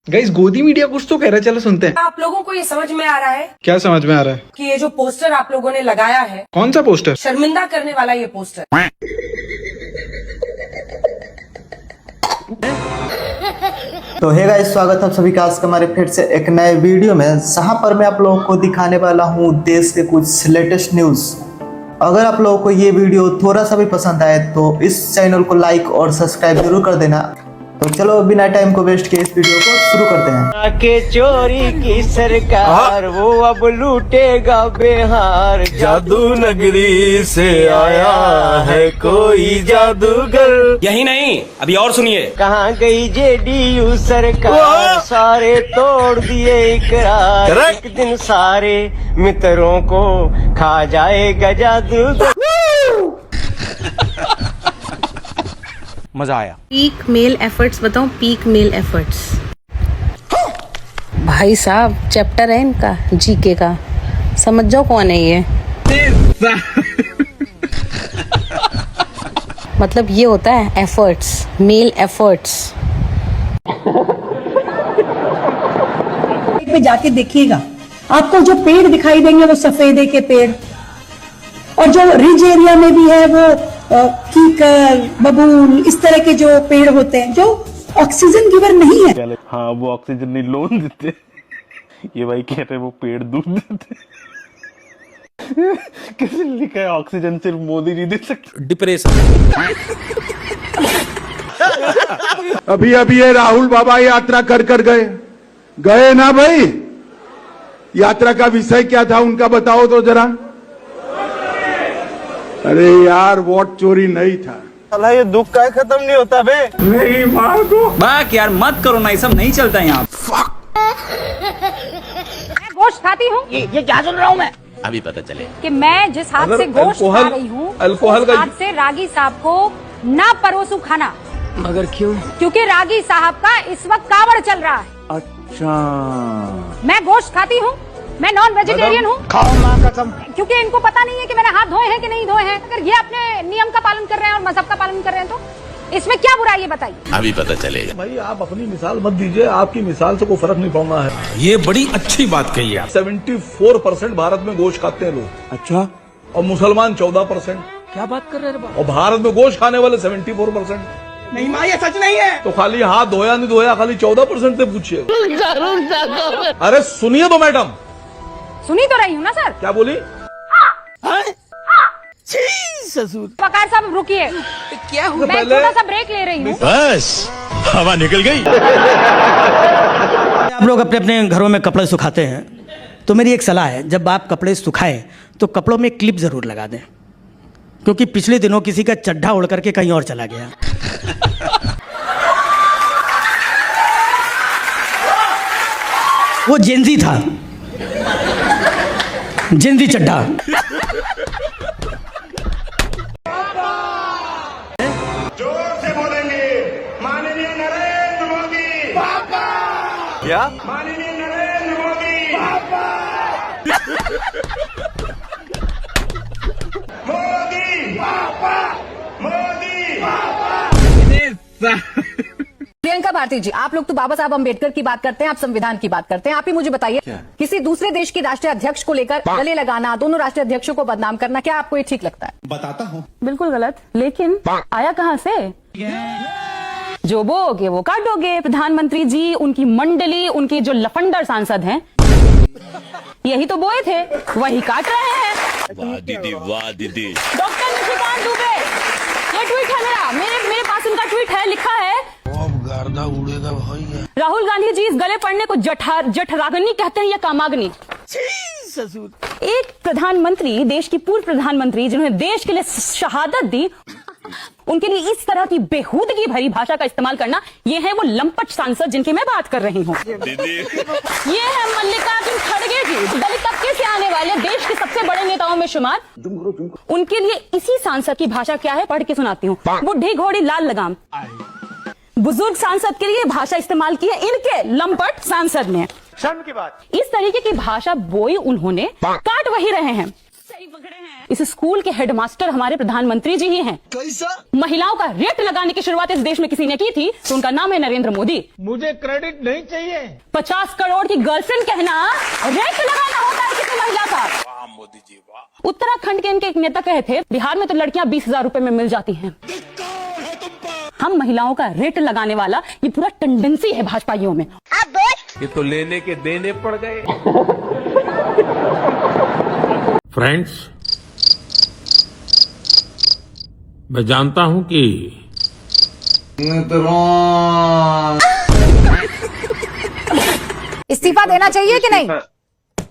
Guys गोदी media कुछ तो कह रहा है, चलो सुनते हैं। आप लोगों को ये समझ में आ रहा है क्या समझ में आ रहा है? कि ये जो पोस्टर आप लोगों ने लगाया है, कौन सा पोस्टर? शर्मिंदा करने वाला ये पोस्टर। तो हे गाइस, स्वागत है आप सभी का आज हमारे फिर से एक नए वीडियो में, जहां पर मैं आप लोगों को दिखाने वाला हूं देश के कुछ लेटेस्ट न्यूज़। अगर आप लोगों को ये वीडियो थोड़ा सा भी पसंद आए तो इस चैनल को लाइक और सब्सक्राइब जरूर कर देना। तो चलो बिना टाइम को वेस्ट किए इस वीडियो को शुरू करते हैं। के चोरी की सरकार वो अब लूटेगा बिहार। जादू नगरी से आया है कोई जादूगर। यही नहीं, अभी और सुनिए। कहाँ गई जेडीयू सरकार, सारे तोड़ दिए इकरार। एक दिन सारे मित्रों को खा जाएगा जादूगर। मजा आया। पीक मेल एफर्ट्स बताऊं, पीक मेल एफर्ट्स। भाई साहब चैप्टर है इनका जीके का, समझ जाओ कौन है ये। मतलब ये होता है एफर्ट्स, मेल एफर्ट्स। पे जाके देखिएगा, आपको जो पेड़ दिखाई देंगे वो सफेदे के पेड़, और जो रिज एरिया में भी है वो कीकर, बबूल, इस तरह के जो पेड़ होते हैं जो ऑक्सीजन गिवर नहीं है। हाँ, वो ऑक्सीजन नहीं लोन देते। ये भाई कह रहे वो पेड़ दूध देते। किसी ने लिखा है ऑक्सीजन सिर्फ मोदी नहीं दे सकते। डिप्रेशन। अभी अभी ये राहुल बाबा यात्रा कर गए ना भाई। यात्रा का विषय क्या था उनका, बताओ तो जरा। अरे यार, वोट चोरी नहीं था। अल्लाह, ये दुख का खत्म नहीं होता बे। नहीं मार दो। बाक यार मत करो ना, ये सब नहीं चलता यहाँ। मैं गोश्त खाती हूँ। ये क्या सुन रहा हूँ मैं? अभी पता चले कि मैं जिस हाथ से गोश्त खा रही हूँ, उस हाथ से रागी साहब को ना परोसू खाना। मगर क्यों? क्योंकि रागी साहब का इस वक्त कावड़ चल रहा है। अच्छा, मैं गोश्त खाती हूँ, मैं नॉन वेजिटेरियन हूँ। खाओ माँ कसम। क्योंकि इनको पता नहीं है कि मैंने हाथ धोए हैं कि नहीं धोए हैं। अगर ये अपने नियम का पालन कर रहे हैं और मजहब का पालन कर रहे हैं तो इसमें क्या बुरा है, ये बताइए। अभी पता चलेगा। भाई आप अपनी मिसाल मत दीजिए, आपकी मिसाल से कोई फर्क नहीं पड़ना है। ये बड़ी अच्छी बात कही आप। 74% भारत में गोश्त खाते हैं लोग। अच्छा, और मुसलमान 14%। क्या बात कर रहे हैं? और भारत में गोश्त खाने वाले 74%। नहीं माँ, ये सच नहीं है। तो खाली हाथ धोया नहीं धोया, खाली 14% से पूछिए। अरे सुनिए तो मैडम। सुनी तो रही हूँ ना सर। क्या बोली? ससुर। वकार साहब रुकिए, क्या हुआ? मैं थोड़ा सा ब्रेक ले रही हूँ। बस हवा निकल गई। आप लोग अपने अपने घरों में कपड़े सुखाते हैं, तो मेरी एक सलाह है, जब आप कपड़े सुखाएं तो कपड़ों में क्लिप जरूर लगा दें, क्योंकि पिछले दिनों किसी का चड्ढा उड़ करके कहीं और चला गया। वो जेंजी था, जेंजी चड्ढा। जोर से बोलेंगे, माननीय नरेंद्र मोदी पापा। क्या? माननीय नरेंद्र मोदी पापा। मोदी पापा, मोदी पापा। प्रियंका भारती जी, आप लोग तो बाबा साहब अम्बेडकर की बात करते हैं, आप संविधान की बात करते हैं। आप ही मुझे बताइए, किसी दूसरे देश के राष्ट्रीय अध्यक्ष को लेकर गले लगाना, दोनों राष्ट्रीय अध्यक्षों को बदनाम करना, क्या आपको ये ठीक लगता है? बताता हूँ। बिल्कुल गलत। लेकिन आया कहाँ से? जो बोगे वो काटोगे। प्रधानमंत्री जी, उनकी मंडली, उनकी जो लफंडर सांसद हैं, यही तो बोए थे, वही काट रहे हैं। वाह दीदी, वाह दीदी। डॉक्टर निशिकांत दुबे, ये ट्वीट है मेरे पास उनका ट्वीट है, लिखा है उड़ेगा भाई। राहुल गांधी जी इस गले पड़ने को जठराग्नि कहते हैं या कामाग्नि? ससुर। एक प्रधानमंत्री, देश की पूर्व प्रधानमंत्री जिन्होंने देश के लिए शहादत दी, उनके लिए इस तरह की बेहूदगी भरी भाषा का इस्तेमाल करना, ये है वो लंपट सांसद जिनकी मैं बात कर रही हूँ। ये है मल्लिकार्जुन खड़गे जी, दलित तबके से आने वाले देश के सबसे बड़े नेताओं में शुमार। उनके लिए इसी सांसद की भाषा क्या है, पढ़ के सुनाती हूँ। बुढ़ी घोड़ी लाल लगाम। बुजुर्ग सांसद के लिए भाषा इस्तेमाल की है इनके लंपट सांसद ने। शर्म की बात। इस तरीके की भाषा बोई उन्होंने, काट वही रहे हैं। इस स्कूल के हेडमास्टर हमारे प्रधानमंत्री जी ही हैं। कैसा? महिलाओं का रेट लगाने की शुरुआत इस देश में किसी ने की थी तो उनका नाम है नरेंद्र मोदी। मुझे क्रेडिट नहीं चाहिए। 50 करोड़ की गर्लफ्रेंड कहना रेट लगाना होता है किसी महिला का। वाह मोदी जी वाह। उत्तराखंड के इनके एक नेता कहे थे बिहार में तो लड़कियां 20,000 रुपए में मिल जाती हैं। हम महिलाओं का रेट लगाने वाला ये पूरा टेंडेंसी है भाजपाइयों में। ये तो लेने के देने पड़ गए। फ्रेंड्स, मैं जानता हूं कि इस्तीफा देना चाहिए कि नहीं?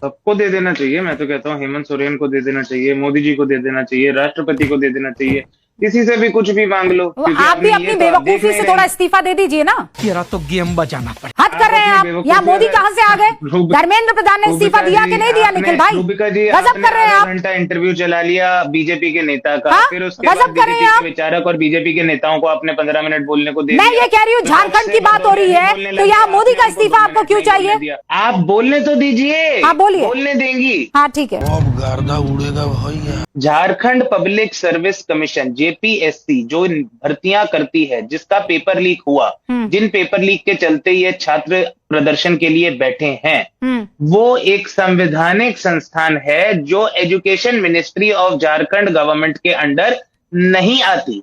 सबको दे देना चाहिए। मैं तो कहता हूँ हेमंत सोरेन को दे देना चाहिए, मोदी जी को दे देना चाहिए, राष्ट्रपति को दे देना चाहिए, किसी से भी कुछ भी मांग लो। आप भी अपनी बेवकूफी से थोड़ा इस्तीफा दे दीजिए ना। तेरा तो गेम बजाना पड़े। हद कर रहे हैं आप। यहाँ मोदी कहाँ से आ गए? धर्मेंद्र प्रधान ने इस्तीफा दिया कि नहीं दिया? निखिल भाई गजब कर रहे हैं आप। घंटा इंटरव्यू चला लिया बीजेपी के नेता का, फिर उसके बाद बीजेपी के विचारक और बीजेपी के नेताओं को आपने 15 मिनट बोलने को दे दिया। मैं ये कह रही हूँ झारखंड की बात हो रही है तो यहाँ मोदी का इस्तीफा आपको क्यों चाहिए? आप बोलने तो दीजिए। हाँ बोलिए। बोलने देंगी? हाँ ठीक है। गर्दा उड़ेगा भैया। Jharkhand public service commission JPSC जो भर्तियां करती है, जिसका पेपर लीक हुआ, जिन पेपर लीक के चलते ये छात्र प्रदर्शन के लिए बैठे हैं, वो एक संवैधानिक संस्थान है जो education ministry of Jharkhand government के अंडर नहीं आती।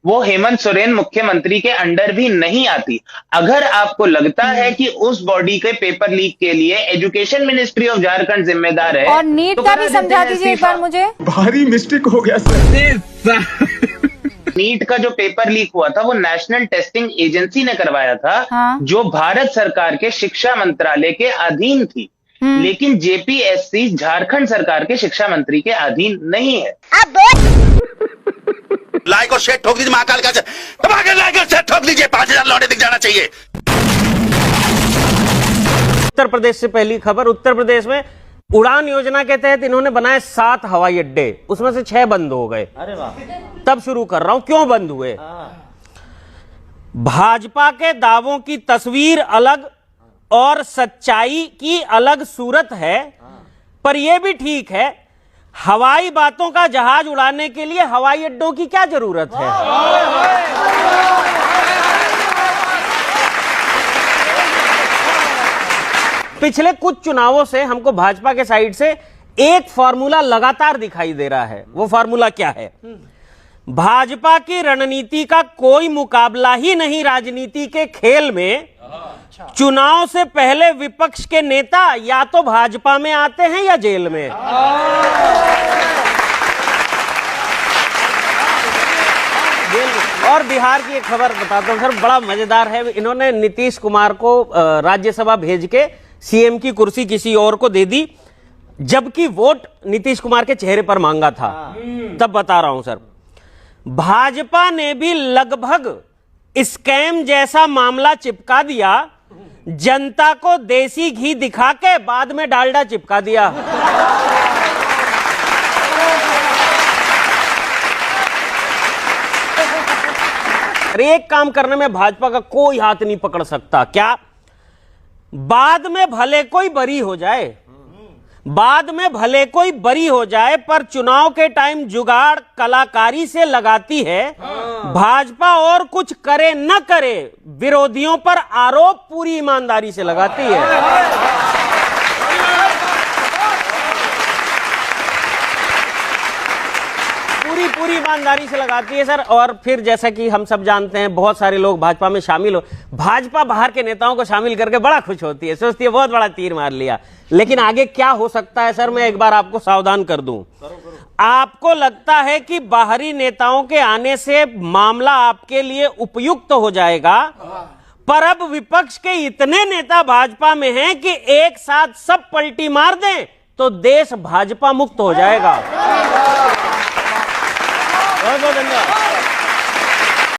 वो हेमंत सोरेन मुख्यमंत्री के अंडर भी नहीं आती। अगर आपको लगता है कि उस बॉडी के पेपर लीक के लिए एजुकेशन मिनिस्ट्री ऑफ झारखंड जिम्मेदार है, और नीट का भी समझा दीजिए एक बार मुझे। भारी मिस्टेक हो गया सर। नीट का जो पेपर लीक हुआ था वो नेशनल टेस्टिंग एजेंसी ने करवाया था। हाँ। जो भारत सरकार के शिक्षा मंत्रालय के अधीन थी, लेकिन JPSC झारखंड सरकार के शिक्षा मंत्री के अधीन नहीं है। लाइक और शेयर ठोक दीजिए, महाकाल का लाइक और शेयर ठोक दीजिए, 5,000 लौटे दिख जाना चाहिए। उत्तर प्रदेश से पहली खबर। उत्तर प्रदेश में उड़ान योजना के तहत इन्होंने बनाए 7 हवाई अड्डे, उसमें से 6 बंद हो गए। अरे वाह। तब शुरू कर रहा हूं क्यों बंद हुए। भाजपा के दावों की तस्वीर अलग और सच्चाई की अलग सूरत है, पर यह भी ठीक है, हवाई बातों का जहाज उड़ाने के लिए हवाई अड्डों की क्या जरूरत है। पिछले कुछ चुनावों से हमको भाजपा के साइड से एक फॉर्मूला लगातार दिखाई दे रहा है। वो फॉर्मूला क्या है? भाजपा की रणनीति का कोई मुकाबला ही नहीं राजनीति के खेल में। चुनाव से पहले विपक्ष के नेता या तो भाजपा में आते हैं या जेल में। और बिहार की एक खबर बताता हूं सर, बड़ा मजेदार है। इन्होंने नीतीश कुमार को राज्यसभा भेज के CM की कुर्सी किसी और को दे दी, जबकि वोट नीतीश कुमार के चेहरे पर मांगा था। तब बता रहा हूं सर, भाजपा ने भी लगभग स्कैम जैसा मामला चिपका दिया, जनता को देसी घी दिखा के बाद में डालडा चिपका दिया। अरे एक काम करने में भाजपा का कोई हाथ नहीं पकड़ सकता। क्या? बाद में भले कोई बरी हो जाए, बाद में भले कोई बरी हो जाए, पर चुनाव के टाइम जुगाड़ कलाकारी से लगाती है भाजपा। और कुछ करे न करे, विरोधियों पर आरोप पूरी ईमानदारी से लगाती है। पूरी ईमानदारी से लगाती है सर। और फिर जैसा कि हम सब जानते हैं, बहुत सारे लोग भाजपा में शामिल हो, भाजपा बाहर के नेताओं को शामिल करके बड़ा खुश होती है, सोचती है बहुत बड़ा तीर मार लिया। लेकिन आगे क्या हो सकता है सर, मैं एक बार आपको सावधान कर दूं। आपको लगता है कि बाहरी नेताओं के आने से मामला आपके लिए उपयुक्त हो जाएगा, पर अब विपक्ष के इतने नेता भाजपा में हैं कि एक साथ सब पलटी मार दें तो देश भाजपा मुक्त हो जाएगा। बहुत बहुत धन्यवाद।